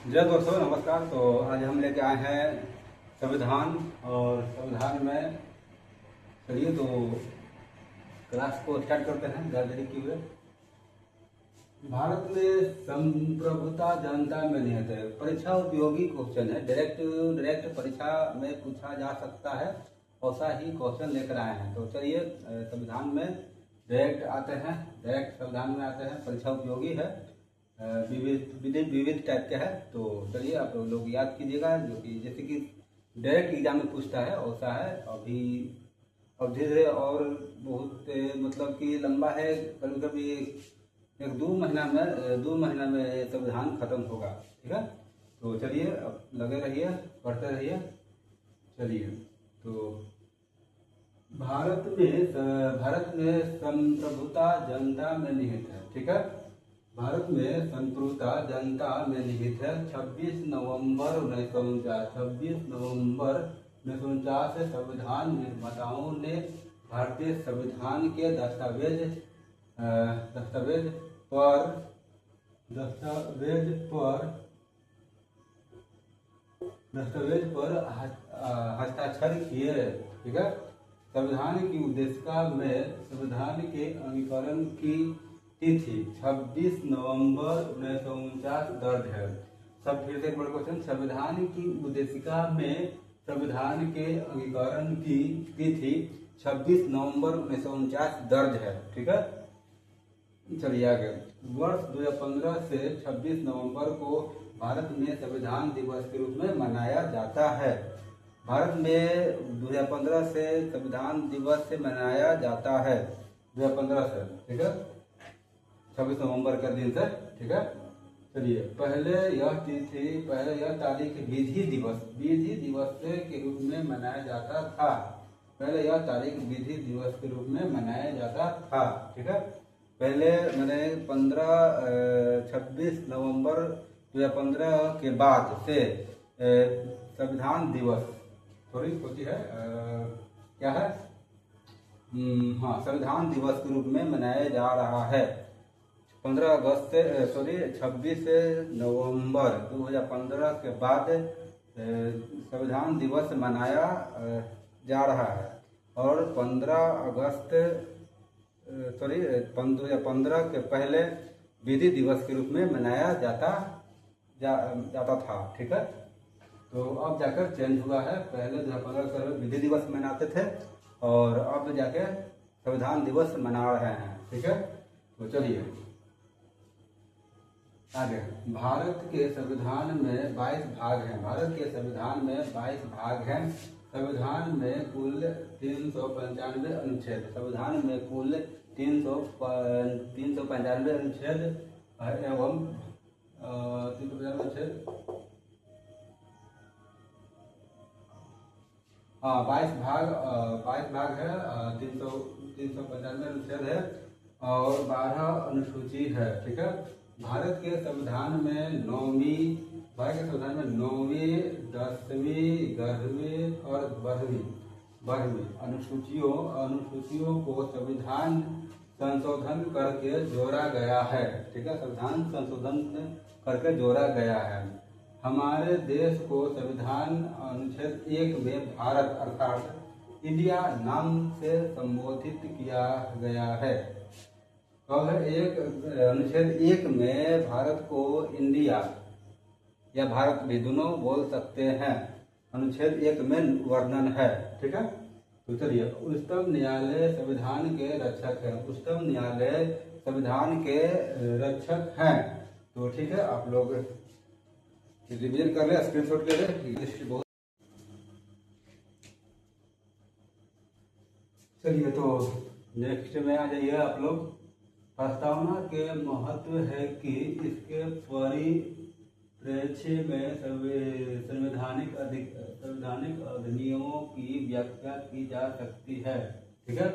जय दोस्तों, नमस्कार। तो आज हम लेके आए हैं संविधान। और संविधान में चलिए तो क्लास को स्टार्ट करते हैं बिना देरी किए हुए। भारत में संप्रभुता जनता में निहित है। परीक्षा उपयोगी क्वेश्चन है, डायरेक्ट परीक्षा में पूछा जा सकता है, ऐसा ही क्वेश्चन लेकर आए हैं। तो चलिए संविधान में डायरेक्ट संविधान में आते हैं। परीक्षा उपयोगी है, विविध टाइप के है। तो चलिए आप लोग याद कीजिएगा, जो कि जैसे कि डायरेक्ट एग्जाम में पूछता है वैसा है। अभी अब धीरे धीरे और बहुत मतलब कि लंबा है, कभी कभी एक 2 महीना में संविधान खत्म होगा। ठीक है, तो चलिए अब लगे रहिए, पढ़ते रहिए। चलिए तो भारत में संप्रभुता जनता में निहित है। ठीक है, भारत में संप्रभुता जनता में निहित है। 26 नवंबर 1949 से संविधान निर्माताओं ने भारतीय संविधान के दस्तावेज पर हस्ताक्षर किए। ठीक है, संविधान की उद्देशिका में संविधान के अंगीकरण की तिथि 26 नवंबर 1949 दर्ज है। सब फिर से एक बड़ा क्वेश्चन, संविधान की उद्देशिका में संविधान के अंगीकरण की तिथि 26 नवंबर 1949 दर्ज है। ठीक है, चलिए आगे। वर्ष 2015 से 26 नवंबर को भारत में संविधान दिवस के रूप में मनाया जाता है। भारत में 2015 से संविधान दिवस से मनाया जाता है, 2015 से। ठीक है, 26 नवंबर के दिन से। ठीक है, चलिए पहले यह तारीख विधि दिवस के रूप में मनाया जाता था। पहले यह तारीख विधि दिवस के रूप में मनाया जाता था। ठीक है, पहले मैंने 26 नवंबर 2015 के बाद से संविधान दिवस क्या है, हाँ, संविधान दिवस के रूप में मनाया जा रहा है। 26 नवंबर 2015 के बाद संविधान दिवस मनाया जा रहा है। और 2015 के पहले विधि दिवस के रूप में मनाया जाता था। ठीक है, तो अब जाकर चेंज हुआ है। पहले 2015 के विधि दिवस मनाते थे और अब जाके संविधान दिवस मना रहे हैं। ठीक है, तो चलिए आगे। भारत के संविधान में 22 भाग हैं। संविधान में कुल 395 अनुच्छेद। संविधान में कुल 395 अनुच्छेद एवं 395 अनुच्छेद, हाँ 22 भाग है। 395 अनुच्छेद है और 12 अनुसूची है। ठीक है, भारत के संविधान में 9वीं, 10वीं, 11वीं और 12वीं अनुसूचियों को संविधान संशोधन करके जोड़ा गया है। ठीक है, संविधान संशोधन करके जोड़ा गया है। हमारे देश को संविधान अनुच्छेद 1 में भारत अर्थात इंडिया नाम से संबोधित किया गया है। अनुच्छेद 1 में भारत को इंडिया या भारत भी दोनों बोल सकते हैं। अनुच्छेद 1 में वर्णन है। ठीक है, तो चलिए, उच्चतम न्यायालय संविधान के रक्षक है। उच्चतम न्यायालय संविधान के रक्षक हैं। तो ठीक है, आप लोग रिवीजन कर ले, स्क्रीनशॉट ले ले। चलिए तो नेक्स्ट में आ जाइए आप लोग। प्रस्तावना के महत्व है कि इसके परिप्रेक्ष्य में संवैधानिक अधिनियमों की व्याख्या की जा सकती है। ठीक है,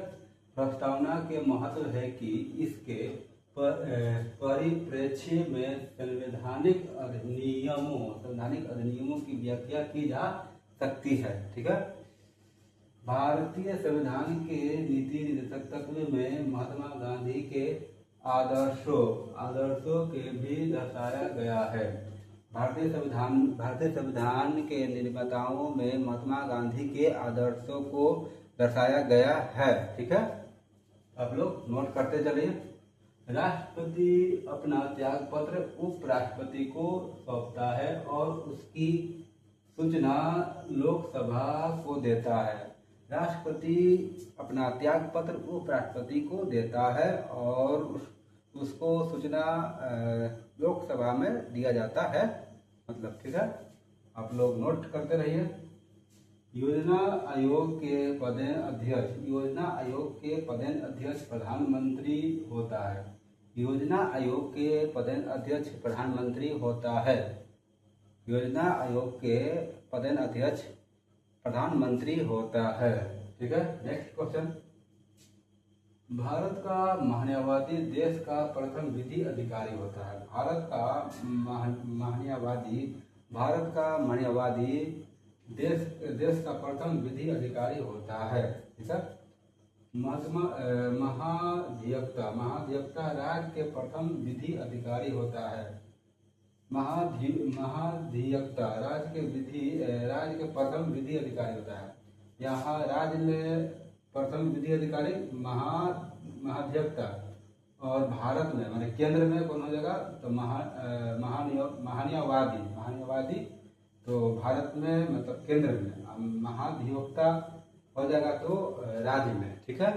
प्रस्तावना के महत्व है कि इसके परिप्रेक्ष्य में संवैधानिक अधिनियमों की व्याख्या की जा सकती है। ठीक है, भारतीय संविधान के नीति निर्देशक तत्व में महात्मा गांधी के आदर्शों के भी दर्शाया गया है। भारतीय संविधान के निर्माताओं में महात्मा गांधी के आदर्शों को दर्शाया गया है। ठीक है, आप लोग नोट करते चलिए। राष्ट्रपति अपना त्याग पत्र उपराष्ट्रपति को सौंपता है और उसकी सूचना लोकसभा को देता है। राष्ट्रपति अपना त्याग पत्र उपराष्ट्रपति को देता है और उसको सूचना लोकसभा में दिया जाता है। मतलब ठीक है, आप लोग नोट करते रहिए। योजना आयोग के पदेन अध्यक्ष प्रधानमंत्री होता है। योजना आयोग के पदेन अध्यक्ष प्रधानमंत्री होता है। योजना आयोग के पदेन अध्यक्ष प्रधानमंत्री होता है। ठीक है, नेक्स्ट क्वेश्चन। भारत का महान्यायवादी देश का प्रथम विधि अधिकारी होता है। भारत का महान्यायवादी देश का प्रथम विधि अधिकारी होता है। ठीक है, महाधिवक्ता राज्य के प्रथम विधि अधिकारी होता है। महाधिवक्ता राज्य के प्रथम विधि अधिकारी होता है। यहाँ राज्य में प्रथम विधि अधिकारी महाधिवक्ता, और भारत में माने केंद्र में कौन हो जाएगा तो महान्यायवादी तो भारत में मतलब केंद्र में, महाधिवक्ता हो जाएगा तो राज्य में। ठीक है,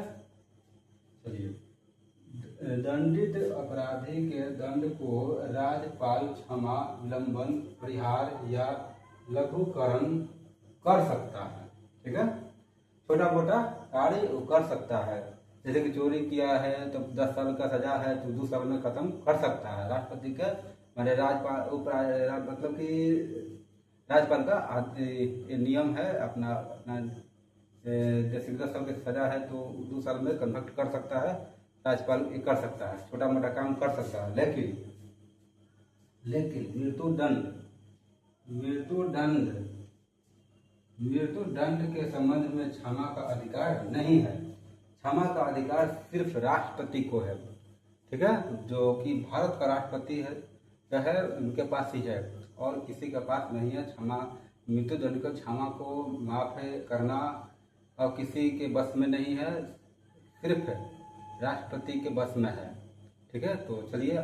चलिए। दंडित अपराधी के दंड को राज्यपाल क्षमा, विलंबन, परिहार या लघुकरण कर सकता है। ठीक है, छोटा मोटा कार्य वो कर सकता है। जैसे कि चोरी किया है तो 10 साल का सजा है तो 2 साल में खत्म कर सकता है। राष्ट्रपति का माने राज्यपाल मतलब कि राज्यपाल का नियम है अपना जैसे 10 साल की सजा है तो 2 साल में कन्वर्ट कर सकता है। राज्यपाल कर सकता है, छोटा मोटा काम कर सकता है। लेकिन मृत्युदंड के संबंध में क्षमा का अधिकार नहीं है। क्षमा का अधिकार सिर्फ राष्ट्रपति को है। ठीक है, जो कि भारत का राष्ट्रपति है उनके पास ही है और किसी के पास नहीं है। मृत्युदंड को क्षमा को माफ करना और किसी के बस में नहीं है, सिर्फ राष्ट्रपति के बस में है। ठीक है, तो चलिए